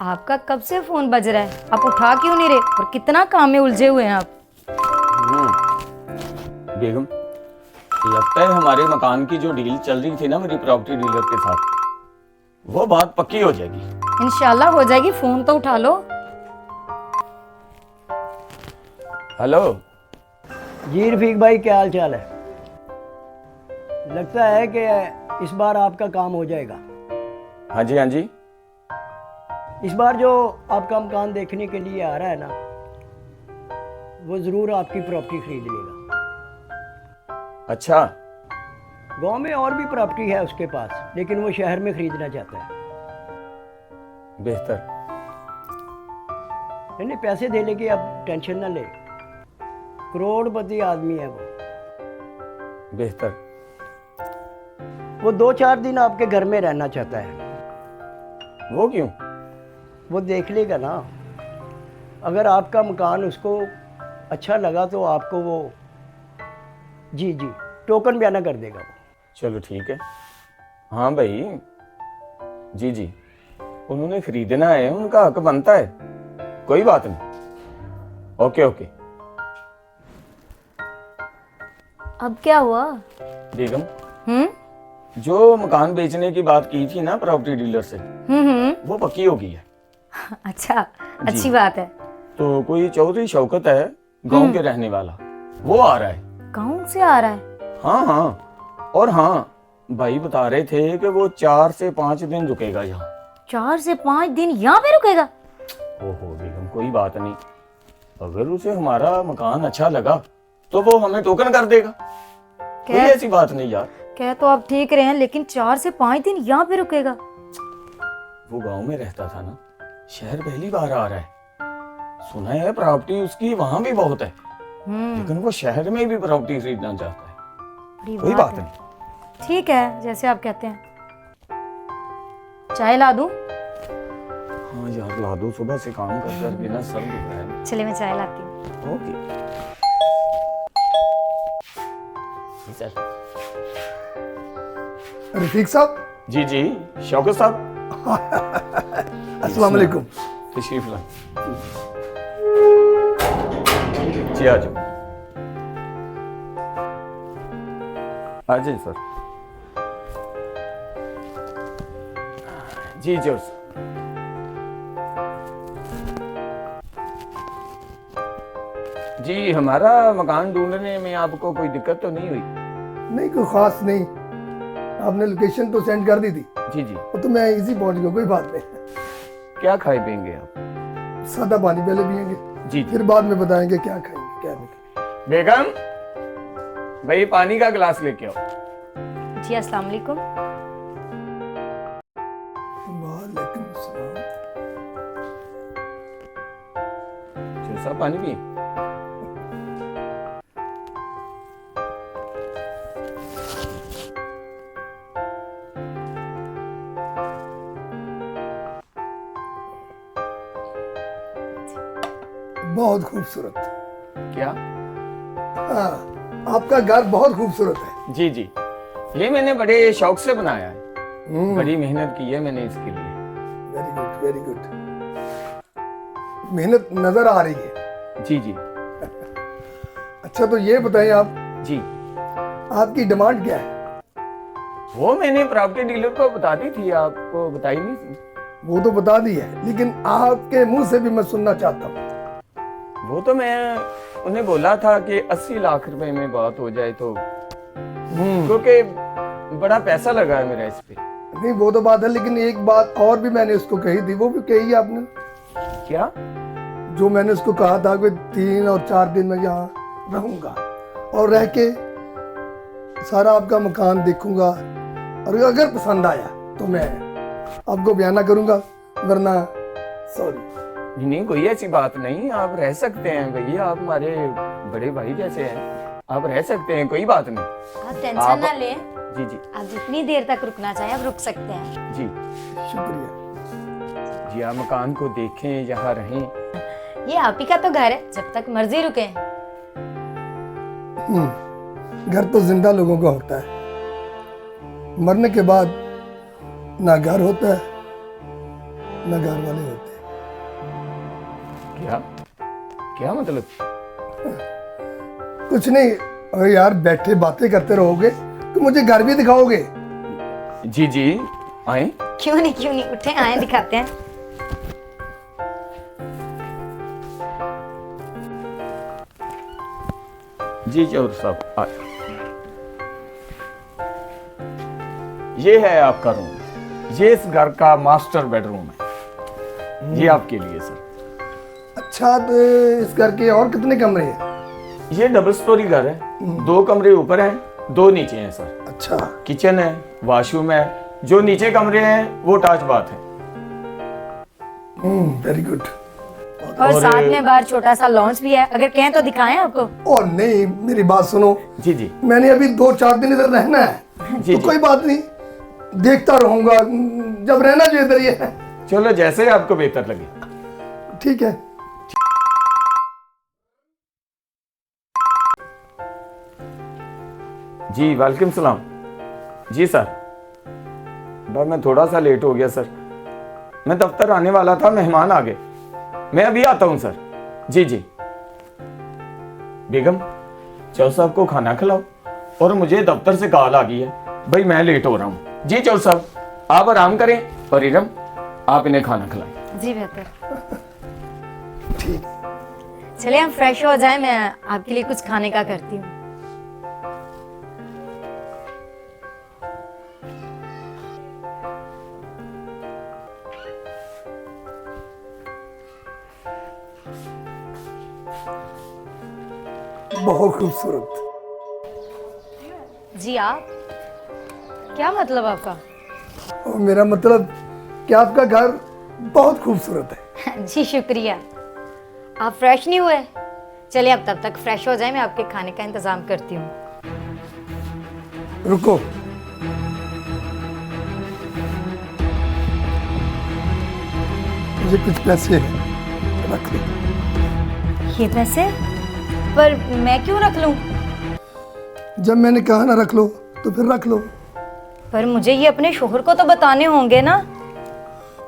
आपका कब से फोन बज रहा है, आप उठा क्यों नहीं रहे? और कितना काम में उलझे हुए हैं आप। बेगम, लगता है हमारे मकान की जो डील चल रही थी ना मेरी प्रॉपर्टी डीलर के साथ, वो बात पक्की हो जाएगी। इंशाल्लाह हो जाएगी, फोन तो उठा लो। हेलो जी रफीक भाई, क्या हाल चाल है? लगता है कि इस बार आपका काम हो जाएगा। हाँ जी, हाँ जी। इस बार जो आपका मकान देखने के लिए आ रहा है ना, वो ज़रूर आपकी प्रॉपर्टी खरीद लेगा। अच्छा, गांव में और भी प्रॉपर्टी है उसके पास, लेकिन वो शहर में खरीदना चाहता है। बेहतर। नहीं, पैसे दे लेके आप टेंशन ना ले, करोड़पति आदमी है वो। बेहतर। वो 2-4 दिन आपके घर में रहना चाहता है। वो क्यों? वो देख लेगा ना, अगर आपका मकान उसको अच्छा लगा तो आपको वो जी टोकन बयाना कर देगा वो। चलो ठीक है। हाँ भाई, जी जी, उन्होंने खरीदना है, उनका हक बनता है, कोई बात नहीं। Okay okay. अब क्या हुआ? बेगम, हम्म जो मकान बेचने की बात की थी ना प्रॉपर्टी डीलर से, वो पक्की हो गई है। अच्छा, अच्छी बात है। तो कोई चौधरी शौकत है, गांव के रहने वाला, वो आ रहा है। गाँव से आ रहा है? हाँ हाँ, और हाँ, भाई बता रहे थे कि वो 4 से 5 दिन रुकेगा यहाँ। 4 से 5 दिन यहाँ पे रुकेगा? ओहो बेगम, कोई बात नहीं, अगर उसे हमारा मकान अच्छा लगा तो वो हमें टोकन कर देगा। कोई ऐसी बात नहीं यार। कह तो आप ठीक रहे हैं, लेकिन 4 से 5 दिन यहाँ पे रुकेगा? वो गांव में रहता था ना, शहर पहली बार आ रहा है। सुना है प्रॉपर्टी उसकी वहां भी बहुत है, लेकिन वो शहर में भी प्रॉपर्टी खरीदना चाहता है। बड़ी कोई बात नहीं। ठीक है, जैसे आप कहते हैं। चाय ला दूं? हाँ यार, ला दो, सुबह से काम कर कर बिना सर दुख रहा है। चलिए मैं चाय लाती हूँ। Okay sir. रफीक साहब। जी जी, शौकत साहब। अस्सलाम वालेकुम। तशरीफ ला जी, आ जाओ। आ जाइए सर। जी जी सर। जी, हमारा मकान ढूंढने में आपको कोई दिक्कत तो नहीं हुई? नहीं, कोई खास नहीं, आपने लोकेशन तो सेंड कर दी थी। जी जी। वो तो मैं इजी पहुंच गया, कोई बात नहीं। क्या खाए पिएंगे आप? सादा पानी पहले पियेंगे, जी फिर बाद में बताएंगे क्या खाएंगे क्या नहीं। बेगम, भाई पानी का गिलास लेके आओ। जी अस्सलाम वालेकुम। वालेकुम सलाम। चलो साहब, पानी पिए। बहुत खूबसूरत। क्या? हाँ, आपका घर बहुत खूबसूरत है। जी जी, ये मैंने बड़े शौक से बनाया है, बड़ी मेहनत की है मैंने इसके लिए। Very good very good. मेहनत नजर आ रही है। जी जी। अच्छा, तो ये बताएं आप, जी, आपकी डिमांड क्या है? वो मैंने प्रॉपर्टी डीलर को बता दी थी, आपको बताई नहीं थी? वो तो बता दी है, लेकिन आपके मुंह से भी मैं सुनना चाहता हूँ। वो तो मैं उन्हें बोला था कि 80 लाख रुपए में बात हो जाए तो, क्योंकि बड़ा पैसा लगा है मेरा इस पे। नहीं, वो तो बात है, लेकिन एक बात और भी मैंने उसको कही थी, वो भी कही आपने। क्या? जो मैंने उसको कहा था कि 3 और 4 दिन में यहाँ रहूंगा और रह के सारा आपका मकान देखूंगा, और अगर पसंद आया तो मैं आपको बयाना करूंगा, वरना सॉरी। नहीं, कोई ऐसी बात नहीं, आप रह सकते हैं भैया, आप हमारे बड़े भाई जैसे हैं, आप रह सकते हैं, कोई बात नहीं। आप टेंशन ना लें, जी जी। आप जितनी देर तक रुकना चाहें आप रुक सकते हैं। जी शुक्रिया जी, आप मकान को देखें, यहाँ रहें। ये आप ही का तो घर है, जब तक मर्जी रुके। घर तो जिंदा लोगों का होता है, मरने के बाद ना घर होता है ना घर वाले होते हैं। क्या क्या मतलब? कुछ नहीं। अरे यार, बैठे बातें करते रहोगे तो मुझे घर भी दिखाओगे? जी जी, आए। क्यों नहीं उठे, आए दिखाते हैं। जी चौधरी साहब, आए। ये है आपका रूम। ये इस घर का मास्टर बेडरूम है। ये आपके लिए सर। अच्छा, तो इस घर के और कितने कमरे हैं? ये डबल स्टोरी घर है। 2 कमरे ऊपर हैं, 2 नीचे हैं सर। अच्छा। किचन है, वॉशरूम है। जो नीचे कमरे हैं वो टाच बाथ है। Very good. और साथ में बाहर छोटा सा लॉन्च भी है, अगर कहें तो दिखाएं आपको। ओ नहीं, मेरी बात सुनो। जी जी मैंने अभी 2-4 दिन इधर रहना है। जी तो जी। कोई बात नहीं, देखता रहूंगा। जब रहना जो इधर ही है। चलो जैसे आपको बेहतर लगे। ठीक है। जी वालेकुम सलाम। जी सर, बस मैं थोड़ा सा लेट हो गया सर। मैं दफ्तर आने वाला था, मेहमान आ गए। मैं अभी आता हूं सर। जी जी। बेगम, चौधरी साहब को खाना खिलाओ। और मुझे दफ्तर से कॉल आ गई है, भाई मैं लेट हो रहा हूँ। जी चौधरी साहब, आप आराम करें और इरम आप इन्हें खाना खिलाएं। जी बेहतर। ठीक। चलिए हम फ्रेश हो जाए, मैं आपके लिए कुछ खाने का करती हूँ। बहुत खूबसूरत। जी आप, क्या मतलब आपका? और मेरा मतलब कि आपका घर बहुत खूबसूरत है। जी शुक्रिया। आप फ्रेश नहीं हुए? चलिए अब तब तक फ्रेश हो जाए, मैं आपके खाने का इंतजाम करती हूँ। रुको। मुझे कुछ पैसे हैं, रख लो। ये पैसे? पर मैं क्यों रख लूं? जब मैंने कहा ना रख लो तो फिर रख लो। पर मुझे ये अपने शोहर को तो बताने होंगे ना।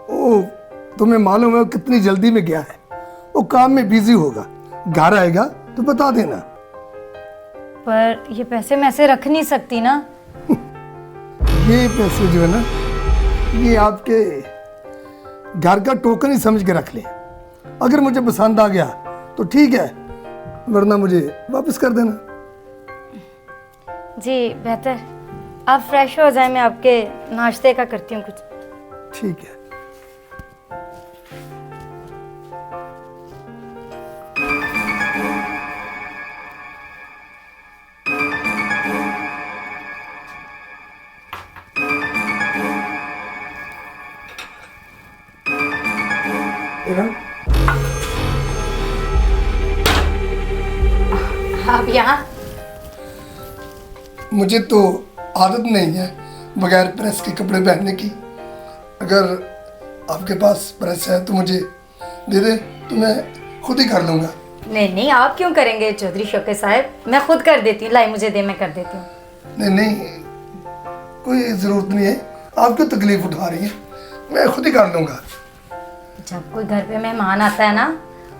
ओ, तुम्हें मालूम है वो कितनी जल्दी में गया है। वो काम में बिजी होगा, घर आएगा तो बता देना। पर ये पैसे मैं ऐसे रख नहीं सकती ना। ये पैसे जो है ना, ये आपके घर का टोकन ही समझ के रख ले। अगर मुझे पसंद आ गया तो ठीक है, वरना मुझे वापस कर देना। जी बेहतर। आप फ्रेश हो जाए, मैं आपके नाश्ते का करती हूँ कुछ। ठीक है। आप यहाँ? मुझे तो आदत नहीं है बगैर प्रेस के कपड़े पहनने की। अगर आपके पास प्रेस है तो मुझे दे दे, तो मैं खुद ही कर लूँगा। नहीं आप क्यों करेंगे चौधरी शौकत साहब, मैं खुद कर देती हूँ। लाई मुझे दे, मैं कर देती हूँ। नहीं, कोई ज़रूरत नहीं है। आप क्यों तकलीफ उठा रही हैं, मैं खुद ही कर लूँगा। जब कोई घर पे मेहमान आता है ना,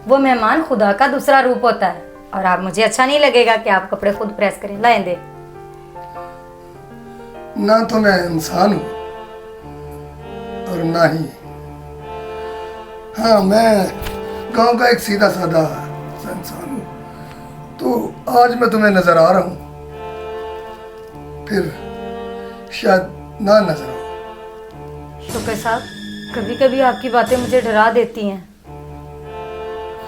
वो मेहमान खुदा का दूसरा रूप होता है। और आप, मुझे अच्छा नहीं लगेगा कि आप कपड़े खुद प्रेस करें। लाएं दे। ना तो मैं इंसान हूँ और ना ही, हाँ, मैं गांव का एक सीधा साधा सा इंसान हूँ। तो आज मैं तुम्हें नजर आ रहा हूँ, फिर शायद ना नजर आऊँ। शौकत साहब, कभी कभी आपकी बातें मुझे डरा देती हैं।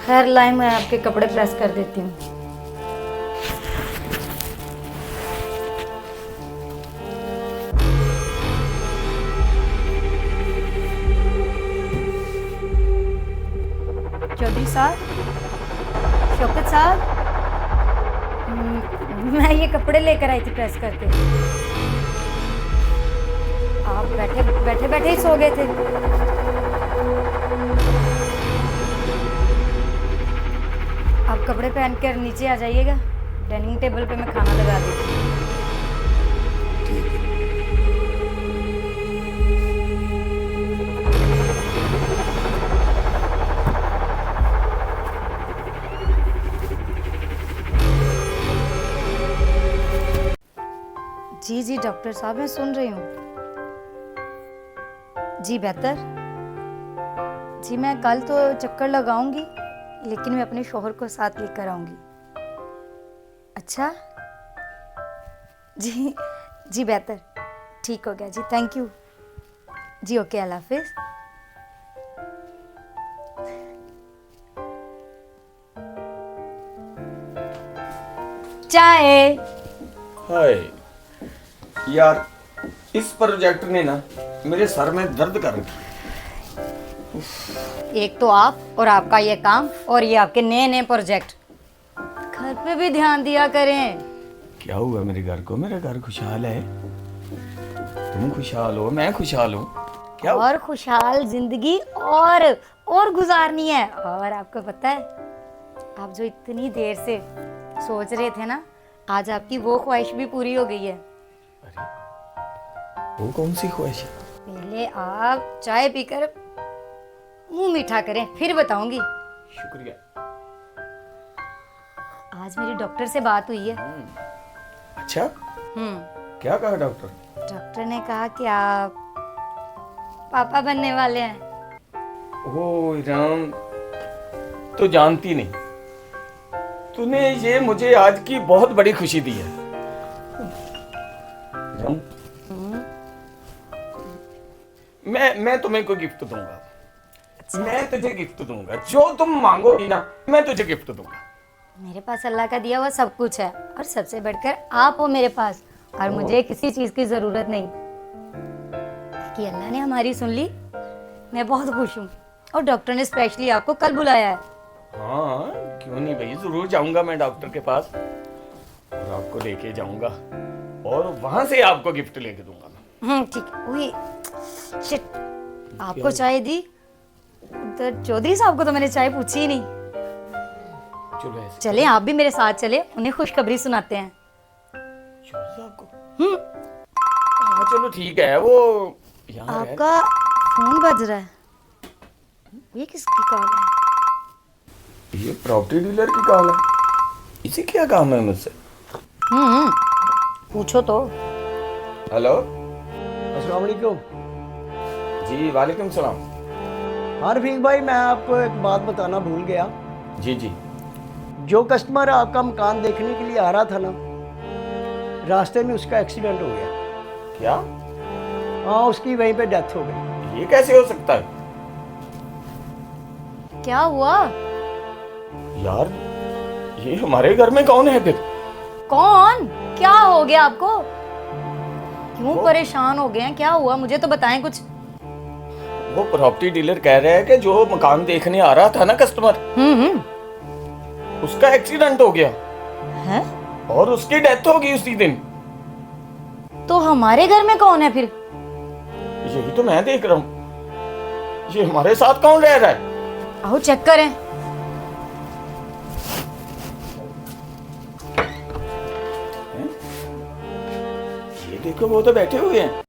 खैर लाएं, मैं आपके कपड़े प्रेस कर देती हूँ। चौधरी साहब, शौकत साहब, मैं ये कपड़े लेकर आई थी प्रेस करके। आप बैठे ही सो गए थे। आप कपड़े पहन कर नीचे आ जाइएगा, डाइनिंग टेबल पे मैं खाना लगा देती हूँ। जी जी डॉक्टर साहब, मैं सुन रही हूँ। जी बेहतर। जी मैं कल तो चक्कर लगाऊंगी, लेकिन मैं अपने शौहर को साथ लेकर आऊंगी। अच्छा जी जी बेहतर, ठीक हो गया जी, थैंक यू जी। ओके, अल्लाह हाफिज। चाय। हाय यार, इस प्रोजेक्ट ने ना मेरे सर में दर्द कर रखी है। एक तो आप और आपका ये काम, और ये आपके नए नए प्रोजेक्ट। घर पे भी ध्यान दिया करें। क्या हुआ मेरे घर को? मेरा घर खुशहाल है, तुम खुशहाल हो, मैं खुशहाल हूँ। क्या हुआ? और खुशहाल जिंदगी और गुजारनी है। और आपको पता है, आप जो इतनी देर से सोच रहे थे ना, आज आपकी वो ख्वाहिश भी पूरी हो गई है। अरे वो कौन सी ख्वाहिश है? पहले आप चाय पीकर मुंह मीठा करें, फिर बताऊंगी। शुक्रिया। आज मेरी डॉक्टर से बात हुई है। अच्छा, हम्म। क्या कहा डॉक्टर? डॉक्टर ने कहा कि आप पापा बनने वाले हैं। ओ राम, तो जानती नहीं, तूने ये मुझे आज की बहुत बड़ी खुशी दी है। राम, मैं तुम्हें कोई गिफ्ट दूंगा। मैं तुझे गिफ्ट दूंगा, जो तुम मांगोगी ना मैं तुझे गिफ्ट दूंगा। मेरे पास अल्लाह का दिया हुआ सब कुछ है, और सबसे बढ़कर आप हो मेरे पास, और मुझे किसी चीज की जरूरत नहीं। कि अल्लाह ने हमारी सुन ली, मैं बहुत खुश हूँ। और डॉक्टर ने स्पेशली आपको कल बुलाया है। हाँ क्यों नहीं भाई, जरूर जाऊंगा मैं डॉक्टर के पास, और आपको लेके जाऊंगा, और वहां से आपको गिफ्ट लेके दूंगा मैं। ठीक है। वही शिट, आपको चाय दी, उधर चौधरी साहब को तो मैंने चाय पूछी ही नहीं। चलो ऐसे चले आप भी मेरे साथ चले, उन्हें खुशखबरी सुनाते हैं। चौधरी साहब को? हाँ चलो ठीक है, वो यहाँ है। आपका फोन बज रहा है, ये किसकी कॉल है? ये प्रॉपर्टी डीलर की कॉल है। इसे क्या काम है मुझसे? पूछो तो। हेलो। अस्सलाम वालेकुम। जी वालेकुम सलाम। हाँ रफीक भाई, मैं आपको एक बात बताना भूल गया। जी जी। जो कस्टमर आपका मकान देखने के लिए आ रहा था ना, रास्ते में उसका एक्सीडेंट हो गया। क्या? हाँ, उसकी वहीं पे डेथ हो गई। ये कैसे हो सकता है क्या हुआ? यार? ये हमारे घर में कौन है फिर? कौन? क्या हो गया आपको? क्यों परेशान हो गए हैं? क्या हुआ, मुझे तो बताएं कुछ। वो प्रॉपर्टी डीलर कह रहे हैं कि जो मकान देखने आ रहा था ना कस्टमर, उसका एक्सीडेंट हो गया है? और उसकी डेथ हो गई उसी दिन। तो हमारे घर में कौन है फिर? यही तो मैं देख रहा हूँ, ये हमारे साथ कौन रह रहा है? आओ चेक करें। ये देखो, वो तो बैठे हुए हैं।